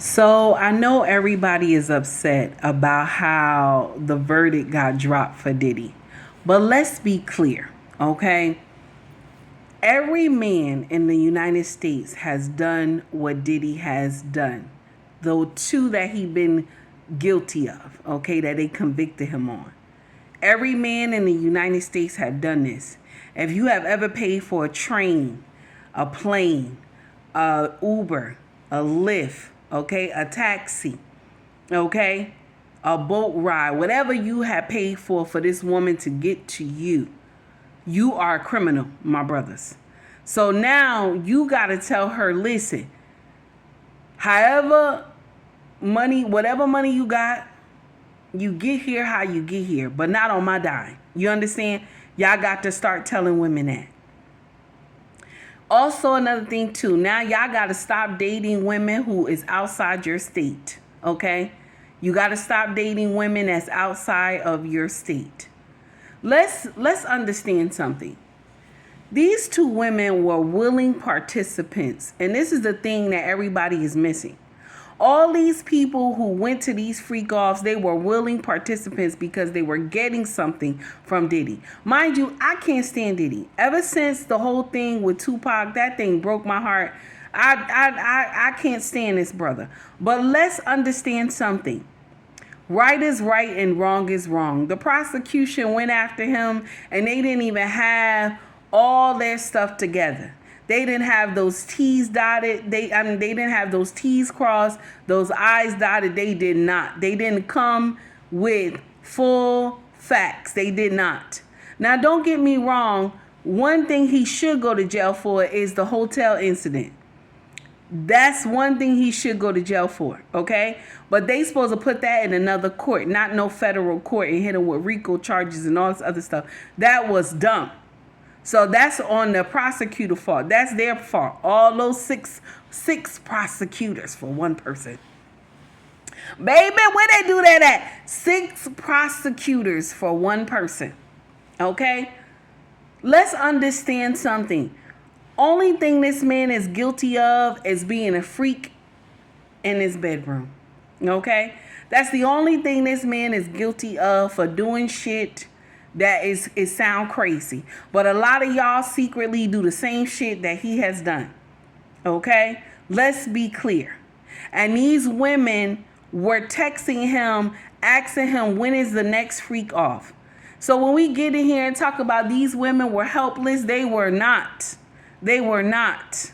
So I know everybody is upset about how the verdict got dropped for Diddy. But let's be clear, okay? Every man in the United States has done what Diddy has done. Though two that he been guilty of, okay, that they convicted him on. Every man in the United States have done this. If you have ever paid for a train, a plane, a Uber, a Lyft, okay, a taxi, okay, a boat ride, whatever you have paid for this woman to get to you, you are a criminal, my brothers. So now you got to tell her, listen, however money, whatever money you got, you get here how you get here, but not on my dime. You understand? Y'all got to start telling women that. Also, another thing too, now y'all got to stop dating women who is outside your state, okay? You got to stop dating women that's outside of your state. Let's understand something. These two women were willing participants, and this is the thing that everybody is missing. All these people who went to these freak offs, they were willing participants because they were getting something from Diddy. Mind you, I can't stand Diddy. Ever since the whole thing with Tupac, that thing broke my heart. I can't stand this brother. But let's understand something. Right is right and wrong is wrong. The prosecution went after him and they didn't even have all their stuff together. They didn't have those T's dotted. They didn't have those T's crossed, those I's dotted. They did not. They didn't come with full facts. They did not. Now, don't get me wrong. One thing he should go to jail for is the hotel incident. That's one thing he should go to jail for, okay? But they supposed to put that in another court, not no federal court, and hit him with RICO charges and all this other stuff. That was dumb. So that's on the prosecutor fault. That's their fault. All those six prosecutors for one person. Baby, where they do that at? 6 prosecutors for one person. Okay? Let's understand something. Only thing this man is guilty of is being a freak in his bedroom. Okay? That's the only thing this man is guilty of, for doing shit that is sound crazy. But a lot of y'all secretly do the same shit that he has done. Okay? Let's be clear. And these women were texting him, asking him when is the next freak off. So when we get in here and talk about these women were helpless, they were not. They were not.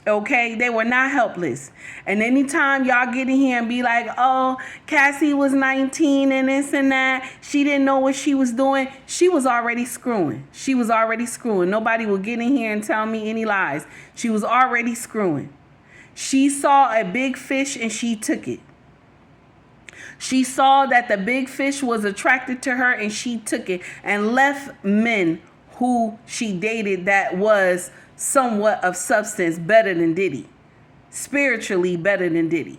Okay, they were not helpless. And anytime y'all get in here and be like, oh, Cassie was 19 and this and that, she didn't know what she was doing, she was already screwing. She was already screwing. Nobody will get in here and tell me any lies. She was already screwing. She saw a big fish and she took it. She saw that the big fish was attracted to her and she took it and left men who she dated that was somewhat of substance better than Diddy. Spiritually better than Diddy.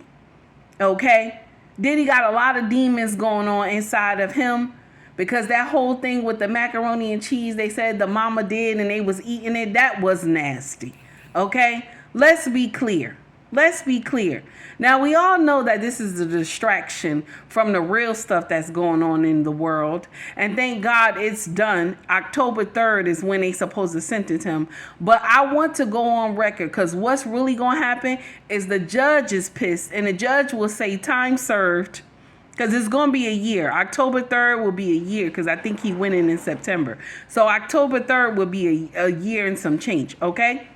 Okay? Diddy got a lot of demons going on inside of him, because that whole thing with the macaroni and cheese, they said the mama did and they was eating it, that was nasty. Okay? Let's be clear. Let's be clear. Now, we all know that this is a distraction from the real stuff that's going on in the world. And thank God it's done. October 3rd is when they supposed to sentence him. But I want to go on record, because what's really going to happen is the judge is pissed. And the judge will say time served, because it's going to be a year. October 3rd will be a year, because I think he went in September. So October 3rd will be a year and some change. Okay?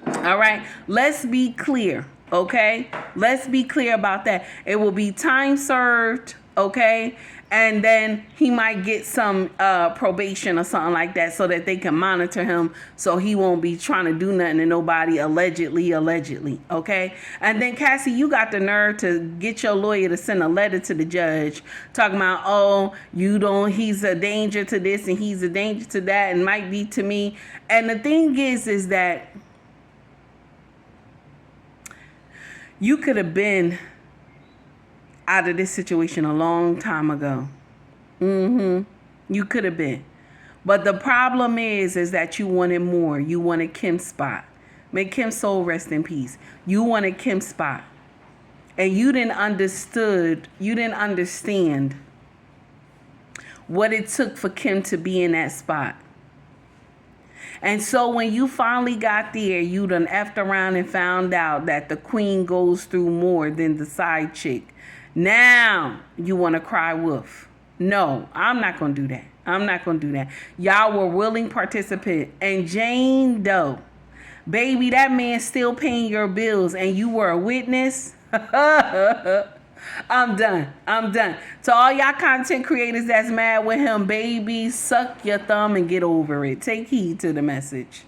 All right, let's be clear, okay? Let's be clear about that. It will be time served, okay? And then he might get some probation or something like that, so that they can monitor him, so he won't be trying to do nothing to nobody allegedly, okay? And then, Cassie, you got the nerve to get your lawyer to send a letter to the judge talking about, oh, he's a danger to this and he's a danger to that and might be to me. And the thing is that you could have been out of this situation a long time ago. You could have been. But the problem is that you wanted more. You wanted Kim's spot. May Kim's soul rest in peace. You wanted Kim's spot. and you didn't understand what it took for Kim to be in that spot. And so when you finally got there, you done effed around and found out that the queen goes through more than the side chick. Now you want to cry wolf. No, I'm not going to do that. I'm not going to do that. Y'all were willing participants. And Jane Doe, baby, that man still paying your bills and you were a witness. I'm done. I'm done. To all y'all content creators that's mad with him, baby, suck your thumb and get over it. Take heed to the message.